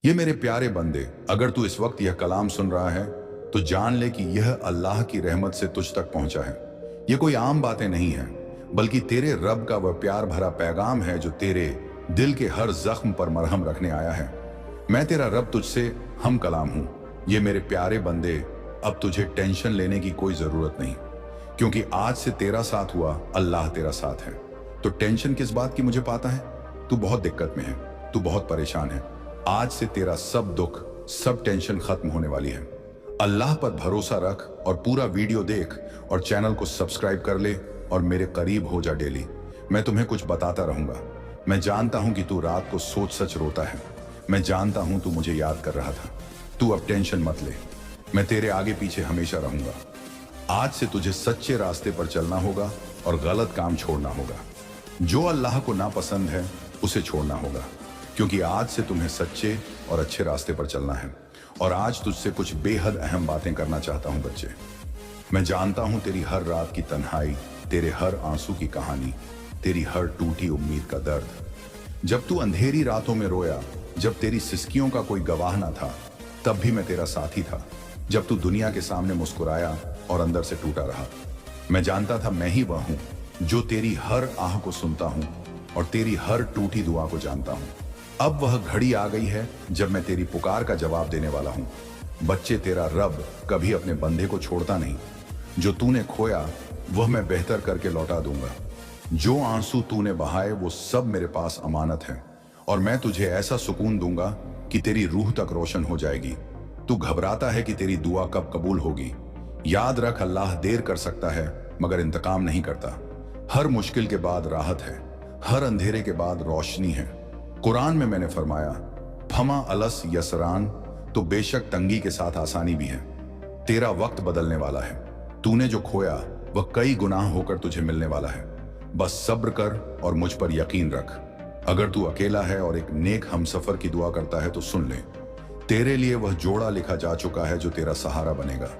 ये मेरे प्यारे बंदे, अगर तू इस वक्त यह कलाम सुन रहा है तो जान ले कि यह अल्लाह की रहमत से तुझ तक पहुंचा है। ये कोई आम बातें नहीं है, बल्कि तेरे रब का वह प्यार भरा पैगाम है जो तेरे दिल के हर जख्म पर मरहम रखने आया है। मैं तेरा रब तुझसे हम कलाम हूं। ये मेरे प्यारे बंदे, अब तुझे टेंशन लेने की कोई जरूरत नहीं, क्योंकि आज से तेरा साथ हुआ, अल्लाह तेरा साथ है। तो टेंशन किस बात की मुझे पता है। तू बहुत दिक्कत में है, तू बहुत परेशान है। आज से तेरा सब दुख, सब टेंशन खत्म होने वाली है। अल्लाह पर भरोसा रख और पूरा वीडियो देख और चैनल को सब्सक्राइब कर ले और मेरे करीब हो जा डेली। मैं तुम्हें कुछ बताता रहूंगा। मैं जानता हूं कि तू रात को सोच सच रोता है। मैं जानता हूं तू मुझे याद कर रहा था। तू अब टेंशन मत ले, मैं तेरे आगे पीछे हमेशा रहूंगा। आज से तुझे सच्चे रास्ते पर चलना होगा और गलत काम छोड़ना होगा। जो अल्लाह को नापसंद है उसे छोड़ना होगा, क्योंकि आज से तुम्हें सच्चे और अच्छे रास्ते पर चलना है। और आज तुझसे कुछ बेहद अहम बातें करना चाहता हूं बच्चे। मैं जानता हूं तेरी हर रात की तन्हाई, तेरे हर आंसू की कहानी, तेरी हर टूटी उम्मीद का दर्द। जब तू अंधेरी रातों में रोया, जब तेरी सिसकियों का कोई गवाह ना था, तब भी मैं तेरा साथी था। जब तू दुनिया के सामने मुस्कुराया और अंदर से टूटा रहा, मैं जानता था मैं ही वह हूं जो तेरी हर आह को सुनता हूं और तेरी हर टूटी दुआ को जानता हूं। अब वह घड़ी आ गई है जब मैं तेरी पुकार का जवाब देने वाला हूं। बच्चे, तेरा रब कभी अपने बंदे को छोड़ता नहीं। जो तूने खोया वह मैं बेहतर करके लौटा दूंगा। जो आंसू तूने बहाए वो सब मेरे पास अमानत है, और मैं तुझे ऐसा सुकून दूंगा कि तेरी रूह तक रोशन हो जाएगी। तू घबराता है कि तेरी दुआ कब कबूल होगी। याद रख, अल्लाह देर कर सकता है मगर इंतकाम नहीं करता। हर मुश्किल के बाद राहत है, हर अंधेरे के बाद रोशनी है। कुरान में मैंने फरमाया, फमा अलस यसरान, तो बेशक तंगी के साथ आसानी भी है। तेरा वक्त बदलने वाला है। तूने जो खोया वह कई गुनाह होकर तुझे मिलने वाला है। बस सब्र कर और मुझ पर यकीन रख। अगर तू अकेला है और एक नेक हमसफर की दुआ करता है तो सुन ले, तेरे लिए वह जोड़ा लिखा जा चुका है जो तेरा सहारा बनेगा,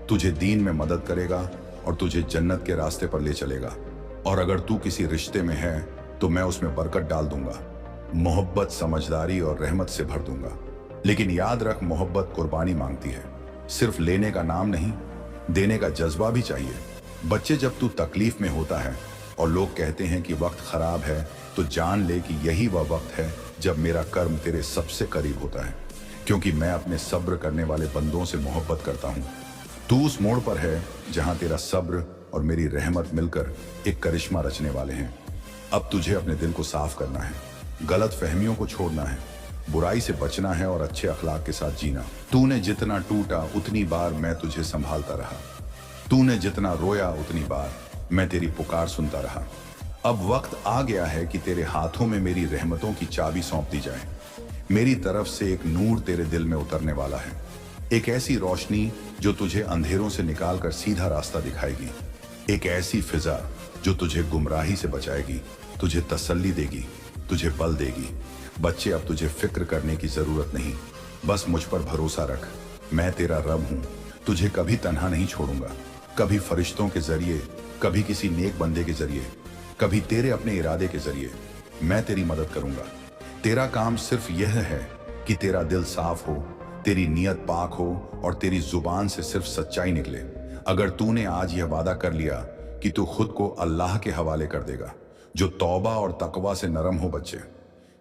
तुझे दीन में मदद करेगा और तुझे जन्नत के रास्ते पर ले चलेगा। और अगर तू किसी रिश्ते में है तो मैं उसमें बरकत डाल दूंगा, मोहब्बत, समझदारी और रहमत से भर दूंगा। लेकिन याद रख, मोहब्बत कुर्बानी मांगती है। सिर्फ लेने का नाम नहीं, देने का जज्बा भी चाहिए। बच्चे, जब तू तकलीफ में होता है और लोग कहते हैं कि वक्त खराब है, तो जान ले कि यही वह वक्त है जब मेरा कर्म तेरे सबसे करीब होता है, क्योंकि मैं अपने सब्र करने वाले बंदों से मोहब्बत करता हूँ। तू उस मोड़ पर है जहां तेरा सब्र और मेरी रहमत मिलकर एक करिश्मा रचने वाले हैं। अब तुझे अपने दिल को साफ करना है, गलत फहमियों को छोड़ना है, बुराई से बचना है और अच्छे अखलाक के साथ जीना। तूने जितना टूटा उतनी बार मैं तुझे संभालता रहा। तूने जितना रोया उतनी बार मैं तेरी पुकार सुनता रहा। अब वक्त आ गया है कि तेरे हाथों में मेरी रहमतों की चाबी सौंप दी जाए। मेरी तरफ से एक नूर तेरे दिल में उतरने वाला है, एक ऐसी रोशनी जो तुझे अंधेरों से निकालकर सीधा रास्ता दिखाएगी, एक ऐसी फिजा जो तुझे गुमराही से बचाएगी, तुझे तसल्ली देगी, तुझे बल देगी। बच्चे, अब तुझे फिक्र करने की जरूरत नहीं, बस मुझ पर भरोसा रख। मैं तेरा रब हूं, तुझे कभी तन्हा नहीं छोड़ूंगा। कभी फरिश्तों के जरिए, कभी किसी नेक बंदे के जरिए, कभी तेरे अपने इरादे के जरिए मैं तेरी मदद करूंगा। तेरा काम सिर्फ यह है कि तेरा दिल साफ हो, तेरी नीयत पाक हो और तेरी जुबान से सिर्फ सच्चाई निकले। अगर तूने आज यह वादा कर लिया कि तू खुद को अल्लाह के हवाले कर देगा जो तौबा और तकवा से नरम हो। बच्चे,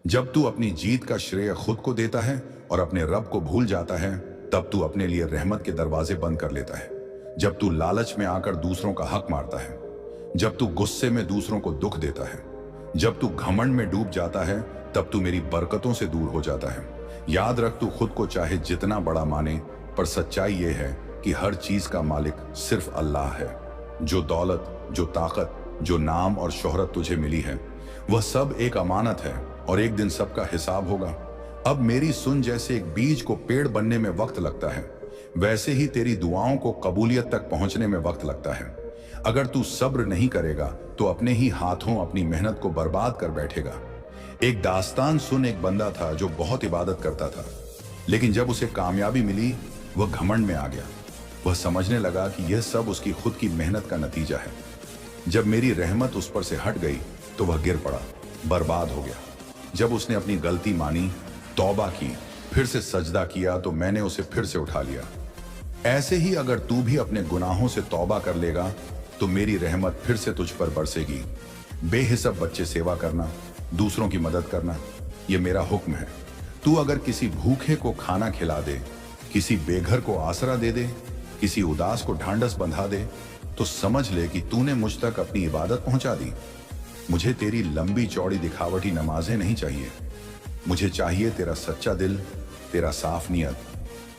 जब तू अपनी जीत का श्रेय खुद को देता है और अपने रब को भूल जाता है, तब तू अपने लिए रहमत के दरवाजे बंद कर लेता है। जब तू लालच में आकर दूसरों का हक मारता है, जब तू गुस्से में दूसरों को दुख देता है, जब तू घमंड में डूब जाता है, तब तू मेरी बरकतों से दूर हो जाता है। याद रख, तू खुद को चाहे जितना बड़ा माने, पर सच्चाई यह है कि हर चीज का मालिक सिर्फ अल्लाह है। जो दौलत, जो ताकत, जो नाम और शोहरत तुझे मिली है, वह सब एक अमानत है और एक दिन सबका हिसाब होगा। अब मेरी सुन, जैसे एक बीज को पेड़ बनने में वक्त लगता है, वैसे ही तेरी दुआओं को कबूलियत तक पहुंचने में वक्त लगता है। अगर तू सब्र नहीं करेगा तो अपने ही हाथों अपनी मेहनत को बर्बाद कर बैठेगा। एक दास्तान सुन, एक बंदा था जो बहुत इबादत करता था, लेकिन जब उसे कामयाबी मिली वह घमंड में आ गया। वह समझने लगा कि यह सब उसकी खुद की मेहनत का नतीजा है। जब मेरी रहमत उस पर से हट गई तो वह गिर पड़ा, बर्बाद हो गया। जब उसने अपनी गलती मानी, तौबा की फिर से सजदा किया तो मैंने उसे फिर से उठा लिया। ऐसे ही अगर तू भी अपने गुनाहों से तौबा कर लेगा तो मेरी रहमत फिर से तुझ पर बरसेगी। बेहिसाब बच्चे सेवा करना, दूसरों की मदद करना, यह मेरा हुक्म है। तू अगर किसी भूखे को खाना खिला दे, किसी बेघर को आसरा दे दे, किसी उदास को ढांढस बंधा दे, तो समझ ले कि तूने मुझ तक अपनी इबादत पहुंचा दी। मुझे तेरी लंबी चौड़ी दिखावटी नमाजें नहीं चाहिए, मुझे चाहिए तेरा सच्चा दिल, तेरा साफ नियत।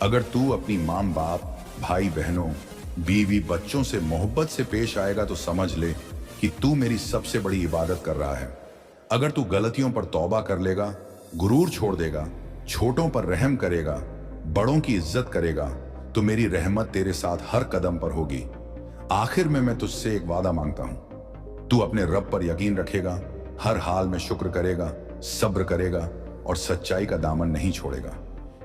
अगर तू अपनी माँ बाप, भाई बहनों, बीवी बच्चों से मोहब्बत से पेश आएगा तो समझ ले कि तू मेरी सबसे बड़ी इबादत कर रहा है। अगर तू गलतियों पर तौबा कर लेगा, गुरूर छोड़ देगा, छोटों पर रहम करेगा, बड़ों की इज्जत करेगा, तो मेरी रहमत तेरे साथ हर कदम पर होगी। आखिर में मैं तुझसे एक वादा मांगता हूं, तू अपने रब पर यकीन रखेगा, हर हाल में शुक्र करेगा, सब्र करेगा और सच्चाई का दामन नहीं छोड़ेगा।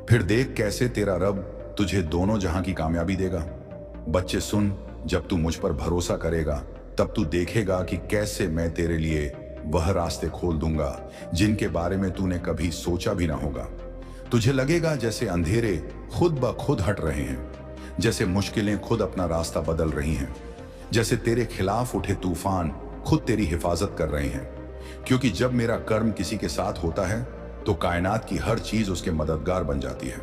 फिर देख कैसे तेरा रब तुझे दोनों जहां की कामयाबी देगा। बच्चे सुन, जब तू मुझ पर भरोसा करेगा तब तू देखेगा कि कैसे मैं तेरे लिए वह रास्ते खोल दूंगा जिनके बारे में तूने कभी सोचा भी ना होगा। तुझे लगेगा जैसे अंधेरे खुद ब खुद हट रहे हैं, जैसे मुश्किलें खुद अपना रास्ता बदल रही हैं, जैसे तेरे खिलाफ उठे तूफान खुद तेरी हिफाजत कर रहे हैं। क्योंकि जब मेरा कर्म किसी के साथ होता है तो कायनात की हर चीज उसके मददगार बन जाती है।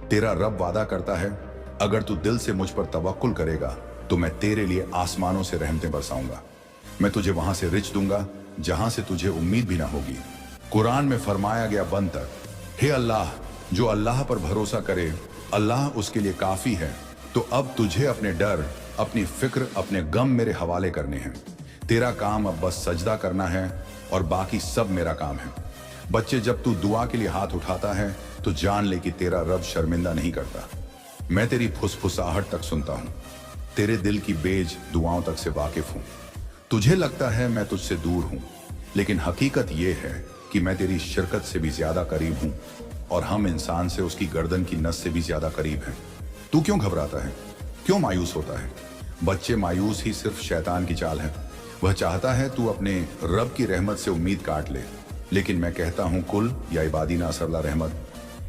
तेरा रब वादा करता है, अगर तू दिल से मुझ पर तवक्कुल करेगा तो मैं तेरे लिए आसमानों से रहमतें बरसाऊंगा। मैं तुझे वहां से रिच दूंगा जहां से तुझे उम्मीद भी ना होगी। कुरान में फरमाया गया बंद तक, हे अल्लाह, जो अल्लाह पर भरोसा करे अल्लाह उसके लिए काफी है। तो अब तुझे अपने डर, अपनी फिक्र, अपने गम मेरे हवाले करने हैं। तेरा काम अब बस सजदा करना है और बाकी सब मेरा काम है। बच्चे, जब तू दुआ के लिए हाथ उठाता है तो जान ले कि तेरा रब शर्मिंदा नहीं करता। मैं तेरी फुसफुसाहट तक सुनता हूं, तेरे दिल की बेज दुआओं तक से वाकिफ हूं। तुझे लगता है मैं तुझसे दूर हूं, लेकिन हकीकत यह है कि मैं तेरी शिरकत से भी ज्यादा करीब हूं और हम इंसान से उसकी गर्दन की नस से भी ज्यादा करीब हैं। तू क्यों घबराता है, क्यों मायूस होता है? बच्चे, मायूस ही सिर्फ शैतान की चाल है। वह चाहता है तू अपने रब की रहमत से उम्मीद काट ले, लेकिन मैं कहता हूं कुल या इबादी नासरल्ला रहमत,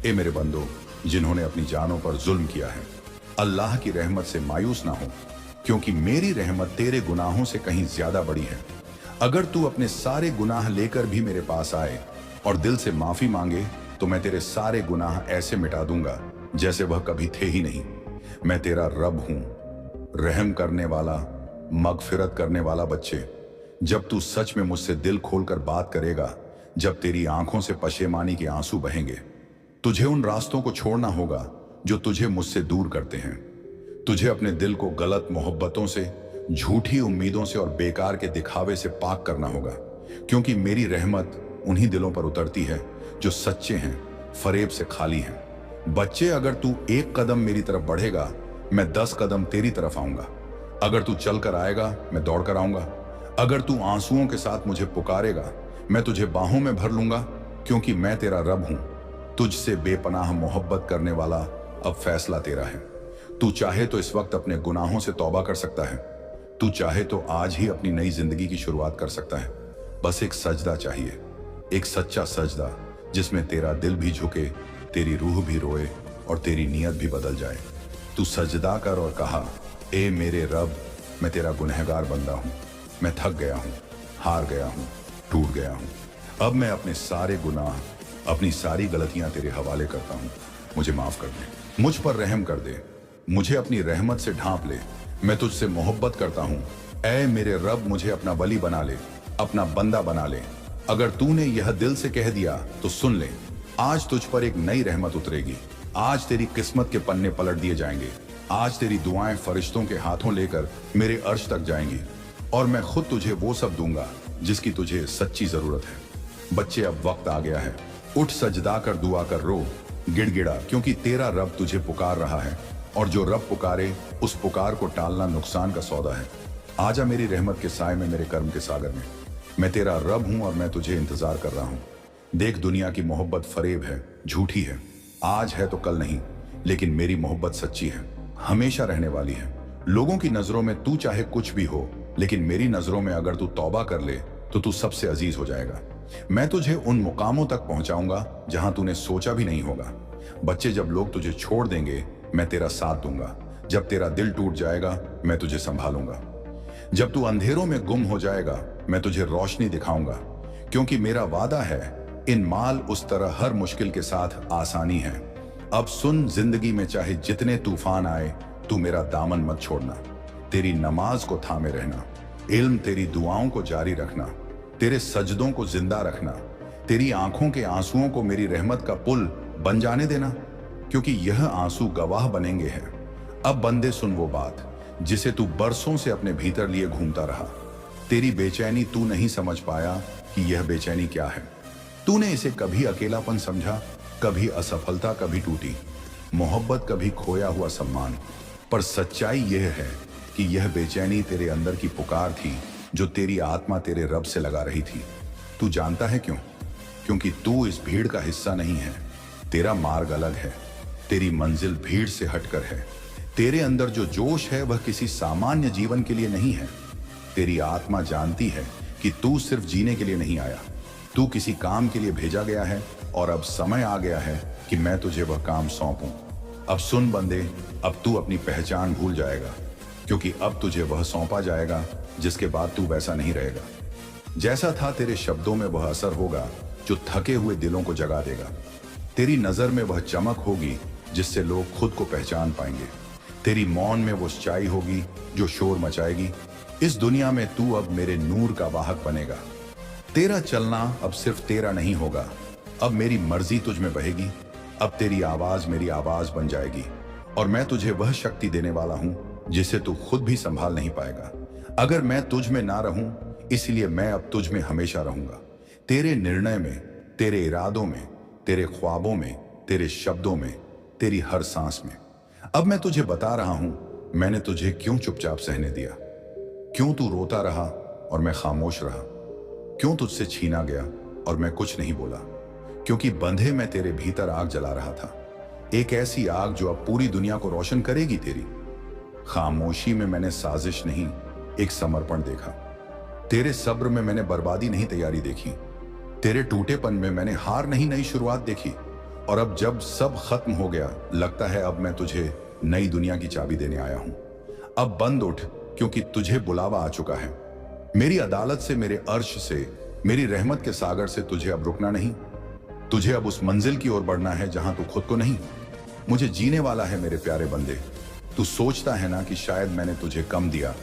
ए मेरे बंदो जिन्होंने अपनी जानों पर जुल्म किया है, अल्लाह की रहमत से मायूस ना हो, क्योंकि मेरी रहमत तेरे गुनाहों से कहीं ज्यादा बड़ी है। अगर तू अपने सारे गुनाह लेकर भी मेरे पास आए और दिल से माफी मांगे तो मैं तेरे सारे गुनाह ऐसे मिटा दूंगा जैसे वह कभी थे ही नहीं। मैं तेरा रब हूं, रहम करने वाला, मगफिरत करने वाला। बच्चे, जब तू सच में मुझसे दिल खोलकर बात करेगा, जब तेरी आंखों से पशेमानी के आंसू बहेंगे, तुझे उन रास्तों को छोड़ना होगा जो तुझे मुझसे दूर करते हैं। तुझे अपने दिल को गलत मोहब्बतों से, झूठी उम्मीदों से और बेकार के दिखावे से पाक करना होगा, क्योंकि मेरी रहमत उन्हीं दिलों पर उतरती है जो सच्चे हैं, फरेब से खाली हैं। बच्चे, अगर तू एक कदम मेरी तरफ बढ़ेगा मैं 10 कदम तेरी तरफ आऊंगा। अगर तू चल कर आएगा मैं दौड़ कर आऊंगा। अगर तू आंसुओं के साथ मुझे पुकारेगा मैं तुझे बाहों में भर लूंगा, क्योंकि मैं तेरा रब हूं, तुझसे बेपनाह मोहब्बत करने वाला। अब फैसला तेरा है। तू चाहे तो इस वक्त अपने गुनाहों से तौबा कर सकता है, तू चाहे तो आज ही अपनी नई जिंदगी की शुरुआत कर सकता है। बस एक सजदा चाहिए, एक सच्चा सजदा जिसमें तेरा दिल भी झुके, तेरी रूह भी रोए और तेरी नीयत भी बदल जाए। तू सजदा कर और कहा, ए मेरे रब, मैं तेरा गुनहगार बंदा हूं, मैं थक गया हूं, हार गया हूं, टूट गया हूं। अब मैं अपने सारे गुनाह, अपनी सारी गलतियां तेरे हवाले करता हूं। मुझे माफ कर दे, मुझ पर रहम कर दे, मुझे अपनी रहमत से ढांप ले। मैं तुझसे मोहब्बत करता हूं, ऐ मेरे रब, मुझे अपना वली बना ले, अपना बंदा बना ले। अगर तूने यह दिल से कह दिया तो सुन ले, आज तुझ पर एक नई रहमत उतरेगी। आज तेरी किस्मत के पन्ने पलट दिए जाएंगे। आज तेरी दुआएं फरिश्तों के हाथों लेकर मेरे अर्श तक जाएंगी और मैं खुद तुझे वो सब दूंगा जिसकी तुझे सच्ची जरूरत है। बच्चे, अब वक्त आ गया है, उठ, सजदा कर, दुआ कर, रो, गिड़गिड़ा, क्योंकि तेरा रब तुझे पुकार रहा है और जो रब पुकारे उस पुकार को टालना नुकसान का सौदा है। आजा मेरी रहमत के साए में, मेरे कर्म के सागर में। मैं तेरा रब हूं और मैं तुझे इंतजार कर रहा हूं। देख, दुनिया की मोहब्बत फरेब है, झूठी है, आज है तो कल नहीं, लेकिन मेरी मोहब्बत सच्ची है, हमेशा रहने वाली है। लोगों की नजरों में तू चाहे कुछ भी हो, लेकिन मेरी नजरों में अगर तू तौबा कर ले तो तू सबसे अजीज हो जाएगा। मैं तुझे उन मुकामों तक पहुंचाऊंगा जहां तूने सोचा भी नहीं होगा। बच्चे जब लोग तुझे छोड़ देंगे, मैं तेरा साथ दूंगा। जब तेरा दिल टूट जाएगा, मैं तुझे संभालूंगा। जब तू अंधेरों में गुम हो जाएगा, मैं तुझे रोशनी दिखाऊंगा। क्योंकि मेरा वादा है, इन माल उस तरह हर मुश्किल के साथ आसानी है। अब सुन, जिंदगी में चाहे जितने तूफान आए, तू मेरा दामन मत छोड़ना। तेरी नमाज को थामे रहना, इल्म तेरी दुआओं को जारी रखना, तेरे सजदों को जिंदा रखना, तेरी आंखों के आंसुओं को मेरी रहमत का पुल बन जाने देना, क्योंकि यह आंसू गवाह बनेंगे हैं। अब बंदे सुन वो बात जिसे तू बरसों से अपने भीतर लिए घूमता रहा। तेरी बेचैनी तू नहीं समझ पाया कि यह बेचैनी क्या है। तूने इसे कभी अकेलापन समझा, कभी असफलता, कभी टूटी मोहब्बत, कभी खोया हुआ सम्मान। पर सच्चाई यह है कि यह बेचैनी तेरे अंदर की पुकार थी, जो तेरी आत्मा तेरे रब से लगा रही थी। तू जानता है क्यों? क्योंकि तू इस भीड़ का हिस्सा नहीं है। तेरा मार्ग अलग है, तेरी मंजिल भीड़ से हटकर है। तेरे अंदर जो जोश है वह किसी सामान्य जीवन के लिए नहीं है। तेरी आत्मा जानती है कि तू सिर्फ जीने के लिए नहीं आया, तू किसी काम के लिए भेजा गया है, और अब समय आ गया है कि मैं तुझे वह काम सौंपूं। अब सुन बंदे, अब तू अपनी पहचान भूल जाएगा, क्योंकि अब तुझे वह सौंपा जाएगा जिसके बाद तू वैसा नहीं रहेगा। जैसा था तेरे शब्दों में वह असर होगा जो थके हुए दिलों को जगा देगा। तेरी नजर में वह चमक होगी जिससे लोग खुद को पहचान पाएंगे। तेरी मौन में वो सच्चाई होगी जो शोर मचाएगी। इस दुनिया में तू अब मेरे नूर का वाहक बनेगा। तेरा चलना अब सिर्फ तेरा नहीं होगा, अब मेरी मर्जी तुझ में बहेगी। अब तेरी आवाज मेरी आवाज बन जाएगी, और मैं तुझे वह शक्ति देने वाला हूं जिसे तू खुद भी संभाल नहीं पाएगा। अगर मैं तुझ में ना रहूं, इसलिए मैं अब तुझ में हमेशा रहूंगा। तेरे निर्णय में, तेरे इरादों में, तेरे ख्वाबों में, तेरे शब्दों में, तेरी हर सांस में। अब मैं तुझे बता रहा हूं, मैंने तुझे क्यों चुपचाप सहने दिया, क्यों तू रोता रहा और मैं खामोश रहा, क्यों तुझसे छीना गया और मैं कुछ नहीं बोला। क्योंकि बंधे मैं तेरे भीतर आग जला रहा था, एक ऐसी आग जो अब पूरी दुनिया को रोशन करेगी। तेरी खामोशी में मैंने साजिश नहीं, एक समर्पण देखा। तेरे सब्र में मैंने बर्बादी नहीं, तैयारी देखी। तेरे टूटेपन में मैंने हार नहीं, नई शुरुआत देखी। और अब जब सब खत्म हो गया, लगता है अब मैं तुझे नई दुनिया की चाबी देने आया हूं। अब बंद उठ, क्योंकि तुझे बुलावा आ चुका है। मेरी अदालत से, मेरे अर्श से, मेरी रहमत के सागर से तुझे अब रुकना नहीं। तुझे अब उस मंजिल की ओर बढ़ना है जहां तू खुद को नहीं, मुझे जीने वाला है। मेरे प्यारे बंदे, तू सोचता है ना कि शायद मैंने तुझे कम दिया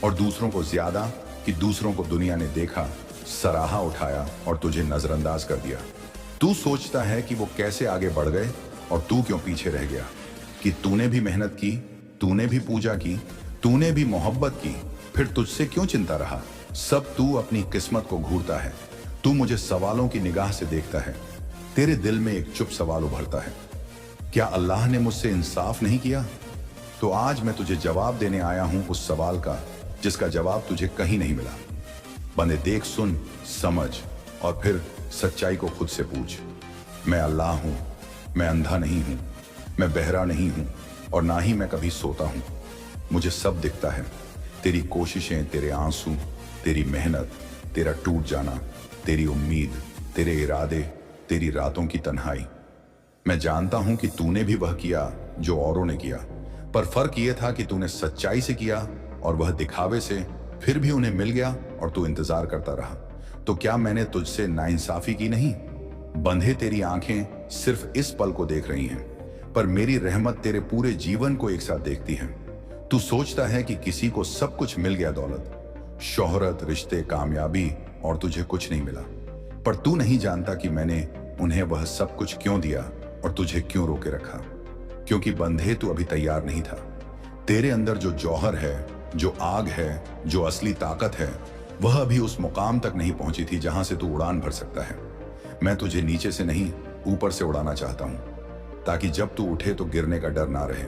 और दूसरों को ज्यादा, कि दूसरों को दुनिया ने देखा, सराहा, उठाया और तुझे नजरअंदाज कर दिया। तू सोचता है कि वो कैसे आगे बढ़ गए और तू क्यों पीछे रह गया, कि तूने भी मेहनत की, तूने भी पूजा की, तूने भी मोहब्बत की, फिर तुझसे क्यों चिंता रहा। सब तू अपनी किस्मत को घूरता है। तू मुझे सवालों की निगाह से देखता है। तेरे दिल में एक चुप सवाल उभरता है, क्या अल्लाह ने मुझसे इंसाफ नहीं किया? तो आज मैं तुझे जवाब देने आया हूं उस सवाल का जिसका जवाब तुझे कहीं नहीं मिला। बंदे देख, सुन, समझ और फिर सच्चाई को खुद से पूछ। मैं अल्लाह हूं, मैं अंधा नहीं हूं, मैं बहरा नहीं हूं और ना ही मैं कभी सोता हूं। मुझे सब दिखता है, तेरी कोशिशें, तेरे आंसू, तेरी मेहनत, तेरा टूट जाना, तेरी उम्मीद, तेरे इरादे, तेरी रातों की तन्हाई। मैं जानता हूं कि तूने भी वह किया जो औरों ने किया, पर फर्क यह था कि तूने सच्चाई से किया और वह दिखावे से। फिर भी उन्हें मिल गया और तू इंतजार करता रहा। तो क्या मैंने तुझसे नाइंसाफी की नहीं? बंधे, तेरी आंखें सिर्फ इस पल को देख रही हैं, पर मेरी रहमत तेरे पूरे जीवन को एक साथ देखती है। तू सोचता है कि किसी को सब कुछ मिल गया, दौलत, शोहरत, रिश्ते, कामयाबी, और तुझे कुछ नहीं मिला। पर तू नहीं जानता कि मैंने उन्हें वह सब कुछ क्यों दिया और तुझे क्यों रोके रखा। क्योंकि बंधे, तू अभी तैयार नहीं था। तेरे अंदर जो जौहर है, जो आग है, जो असली ताकत है, वह अभी उस मुकाम तक नहीं पहुंची थी जहां से तू उड़ान भर सकता है। मैं तुझे नीचे से नहीं, ऊपर से उड़ाना चाहता हूं, ताकि जब तू उठे तो गिरने का डर ना रहे।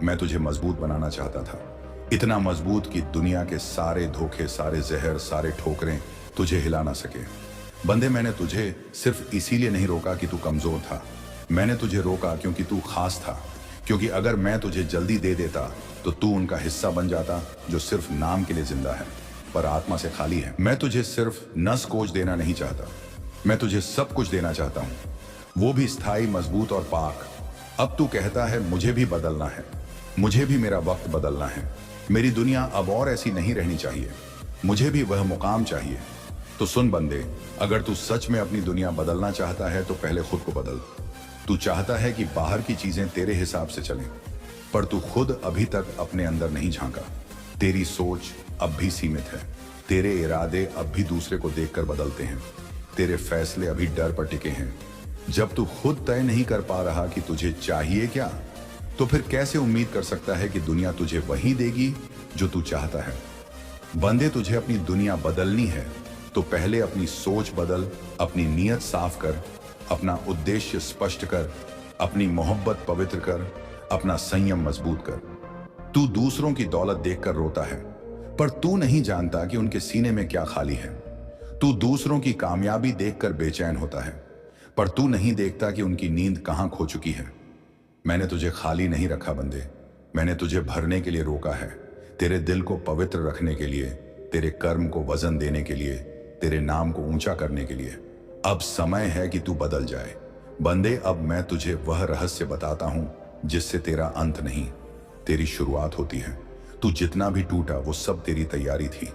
मैं तुझे मजबूत बनाना चाहता था, इतना मजबूत कि दुनिया के सारे धोखे, सारे जहर, सारे ठोकरें तुझे हिला ना सके। बंदे, मैंने तुझे सिर्फ इसीलिए नहीं रोका कि तू कमजोर था। मैंने तुझे रोका क्योंकि तू खास था। क्योंकि अगर मैं तुझे जल्दी दे देता तो तू उनका हिस्सा बन जाता जो सिर्फ नाम के लिए जिंदा है पर आत्मा से खाली है। मैं तुझे सिर्फ नस कोच देना नहीं चाहता, मैं तुझे सब कुछ देना चाहता हूँ, वो भी स्थायी, मजबूत और पाक। अब तू कहता है मुझे भी बदलना है, मुझे भी मेरा वक्त बदलना है, मेरी दुनिया अब और ऐसी नहीं रहनी चाहिए, मुझे भी वह मुकाम चाहिए। तो सुन बंदे, अगर तू सच में अपनी दुनिया बदलना चाहता है तो पहले खुद को बदल। तू चाहता है कि बाहर की चीजें तेरे हिसाब से चलें, पर तू खुद अभी तक अपने अंदर नहीं झांका। तेरी सोच अब भी सीमित है, तेरे इरादे अब भी दूसरे को देखकर बदलते हैं, तेरे फैसले अभी डर पर टिके हैं। जब तू खुद तय नहीं कर पा रहा कि तुझे चाहिए क्या, तो फिर कैसे उम्मीद कर सकता है कि दुनिया तुझे वही देगी जो तू चाहता है। बंदे, तुझे अपनी दुनिया बदलनी है तो पहले अपनी सोच बदल, अपनी नीयत साफ कर, अपना उद्देश्य स्पष्ट कर, अपनी मोहब्बत पवित्र कर, अपना संयम मजबूत कर। तू दूसरों की दौलत देखकर रोता है, पर तू नहीं जानता कि उनके सीने में क्या खाली है। तू दूसरों की कामयाबी देखकर बेचैन होता है, पर तू नहीं देखता कि उनकी नींद कहां खो चुकी है। मैंने तुझे खाली नहीं रखा बंदे, मैंने तुझे भरने के लिए रोका है, तेरे दिल को पवित्र रखने के लिए, तेरे कर्म को वजन देने के लिए, तेरे नाम को ऊंचा करने के लिए। अब समय है कि तू बदल जाए बंदे। अब मैं तुझे वह रहस्य बताता हूं जिससे तेरा अंत नहीं, तेरी शुरुआत होती है। तू जितना भी टूटा वो सब तेरी तैयारी थी।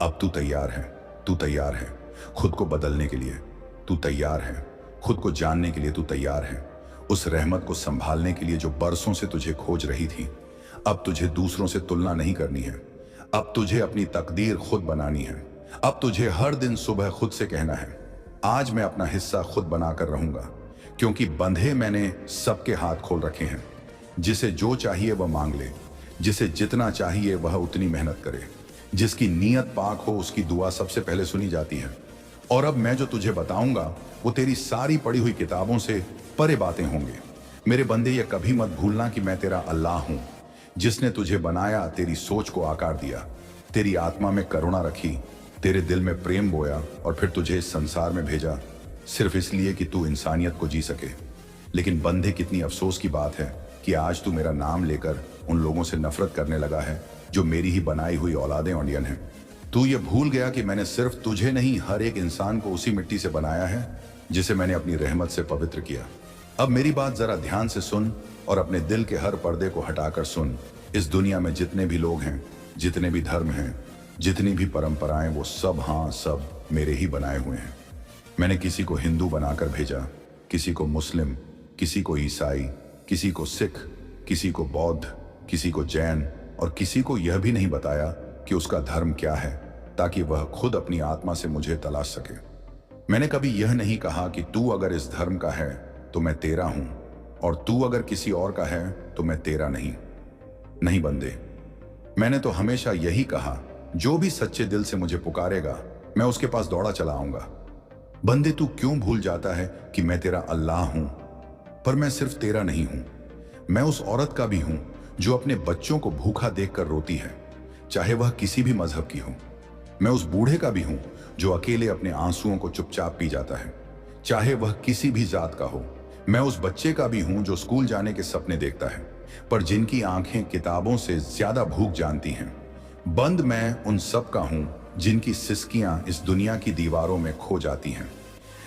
अब तू तैयार है, तू तैयार है खुद को बदलने के लिए, तू तैयार है खुद को जानने के लिए, तू तैयार है उस रहमत को संभालने के लिए जो बरसों से तुझे खोज रही थी। अब तुझे दूसरों से तुलना नहीं करनी है, अब तुझे अपनी तकदीर खुद बनानी है। अब तुझे हर दिन सुबह खुद से कहना है, आज मैं अपना हिस्सा खुद बनाकर रहूंगा, क्योंकि बंधे मैंने सबके हाथ खोल रखे हैं। जिसे जो चाहिए वह मांग ले, जिसे जितना चाहिए वह उतनी मेहनत करे, जिसकी नीयत पाक हो उसकी दुआ सबसे पहले सुनी जाती है। और अब मैं जो तुझे बताऊंगा वो तेरी सारी पढ़ी हुई किताबों से परे बातें होंगे। मेरे बंदे, ये कभी मत भूलना कि मैं तेरा अल्लाह हूं, जिसने तुझे बनाया, तेरी सोच को आकार दिया, तेरी आत्मा में करुणा रखी, तेरे दिल में प्रेम बोया और फिर तुझे इस संसार में भेजा सिर्फ इसलिए कि तू इंसानियत को जी सके। लेकिन बंदे, कितनी अफसोस की बात है कि आज तू मेरा नाम लेकर उन लोगों से नफरत करने लगा है जो मेरी ही बनाई हुई औलादे ऑडियन हैं। तू ये भूल गया कि मैंने सिर्फ तुझे नहीं, हर एक इंसान को उसी मिट्टी से बनाया है जिसे मैंने अपनी रहमत से पवित्र किया। अब मेरी बात जरा ध्यान से सुन और अपने दिल के हर पर्दे को हटाकर सुन। इस दुनिया में जितने भी लोग हैं, जितने भी धर्म हैं, जितनी भी परंपराएं, वो सब, हाँ सब मेरे ही बनाए हुए हैं। मैंने किसी को हिंदू बनाकर भेजा, किसी को मुस्लिम, किसी को ईसाई, किसी को सिख, किसी को बौद्ध, किसी को जैन, और किसी को यह भी नहीं बताया कि उसका धर्म क्या है, ताकि वह खुद अपनी आत्मा से मुझे तलाश सके। मैंने कभी यह नहीं कहा कि तू अगर इस धर्म का है तो मैं तेरा हूं, और तू अगर किसी और का है तो मैं तेरा नहीं। नहीं बंदे, मैंने तो हमेशा यही कहा, जो भी सच्चे दिल से मुझे पुकारेगा मैं उसके पास दौड़ा चला आऊंगा। बंदे, तू क्यों भूल जाता है कि मैं तेरा अल्लाह हूं? पर मैं सिर्फ तेरा नहीं हूं, मैं उस औरत का भी हूं जो अपने बच्चों को भूखा देखकर रोती है, चाहे वह किसी भी मजहब की हो। मैं उस बूढ़े का भी हूं जो अकेले अपने आंसुओं को चुपचाप पी जाता है, चाहे वह किसी भी जात का हो। मैं उस बच्चे का भी हूं जो स्कूल जाने के सपने देखता है, पर जिनकी आंखें किताबों से ज्यादा भूख जानती हैं। बंद, मैं उन सब का हूं जिनकी सिसकियां इस दुनिया की दीवारों में खो जाती हैं,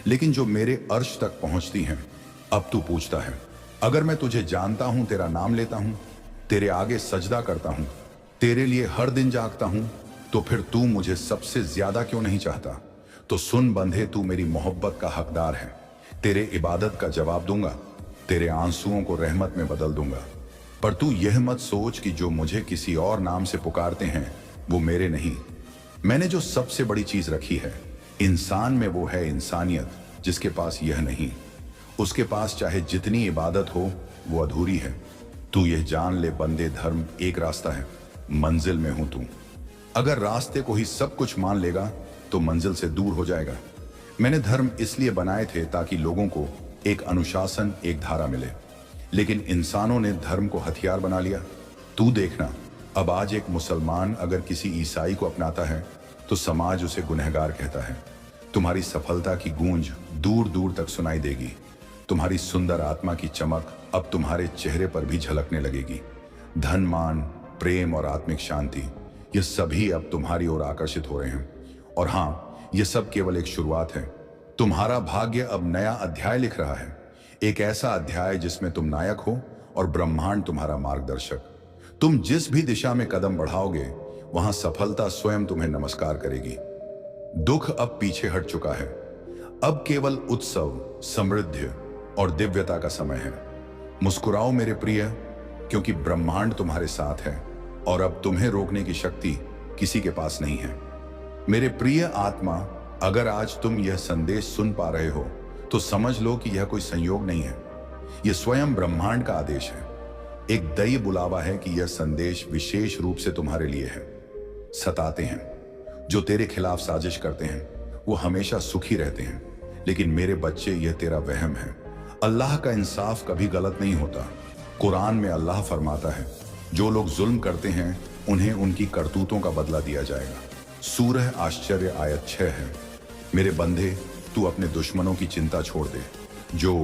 लेकिन जो मेरे अर्श तक पहुंचती हैं। अब तू पूछता है, अगर मैं तुझे जानता हूं, तेरा नाम लेता हूं, तेरे आगे सजदा करता हूं, तेरे लिए हर दिन जागता हूं, तो फिर तू मुझे सबसे ज्यादा क्यों नहीं चाहता? तो सुन बंधे, तू मेरी मोहब्बत का हकदार है। तेरे इबादत का जवाब दूंगा, तेरे आंसुओं को रहमत में बदल दूंगा। पर तू यह मत सोच कि जो मुझे किसी और नाम से पुकारते हैं वो मेरे नहीं। मैंने जो सबसे बड़ी चीज रखी है इंसान में, वो है इंसानियत। जिसके पास यह नहीं, उसके पास चाहे जितनी इबादत हो वो अधूरी है। तू यह जान ले बंदे, धर्म एक रास्ता है, मंजिल में हूं तू। अगर रास्ते को ही सब कुछ मान लेगा तो मंजिल से दूर हो जाएगा। मैंने धर्म इसलिए बनाए थे ताकि लोगों को एक अनुशासन, एक धारा मिले, लेकिन इंसानों ने धर्म को हथियार बना लिया। तू देखना, अब आज एक मुसलमान अगर किसी ईसाई को अपनाता है तो समाज उसे गुनहगार कहता है। तुम्हारी सफलता की गूंज दूर दूर तक सुनाई देगी, तुम्हारी सुंदर आत्मा की चमक अब तुम्हारे चेहरे पर भी झलकने लगेगी। धन, मान, प्रेम और आत्मिक शांति, ये सभी अब तुम्हारी ओर आकर्षित हो रहे हैं। और हाँ, ये सब केवल एक शुरुआत है। तुम्हारा भाग्य अब नया अध्याय लिख रहा है। एक ऐसा अध्याय जिसमें तुम नायक हो और ब्रह्मांड तुम्हारा मार्गदर्शक। तुम जिस भी दिशा में कदम बढ़ाओगे वहां सफलता स्वयं तुम्हें नमस्कार करेगी। दुख अब पीछे हट चुका है। अब केवल उत्सव, समृद्धि और दिव्यता का समय है। मुस्कुराओ मेरे प्रिय, क्योंकि ब्रह्मांड तुम्हारे साथ है और अब तुम्हें रोकने की शक्ति किसी के पास नहीं है। मेरे प्रिय आत्मा, अगर आज तुम यह संदेश सुन पा रहे हो तो समझ लो कि यह कोई संयोग नहीं है, यह स्वयं ब्रह्मांड का आदेश है। एक दैवीय बुलावा है कि यह संदेश विशेष रूप से तुम्हारे लिए है। सताते हैं, जो तेरे खिलाफ साजिश करते हैं वो हमेशा सुखी रहते हैं, लेकिन मेरे बच्चे यह तेरा वहम है। अल्लाह का इंसाफ कभी गलत नहीं होता। कुरान में अल्लाह फरमाता है, जो लोग जुल्म करते हैं उन्हें उनकी करतूतों का बदला दिया जाएगा। सूरह आश्चर्य आयत 6 है। मेरे बंदे, तू अपने दुश्मनों की चिंता छोड़ दे, जो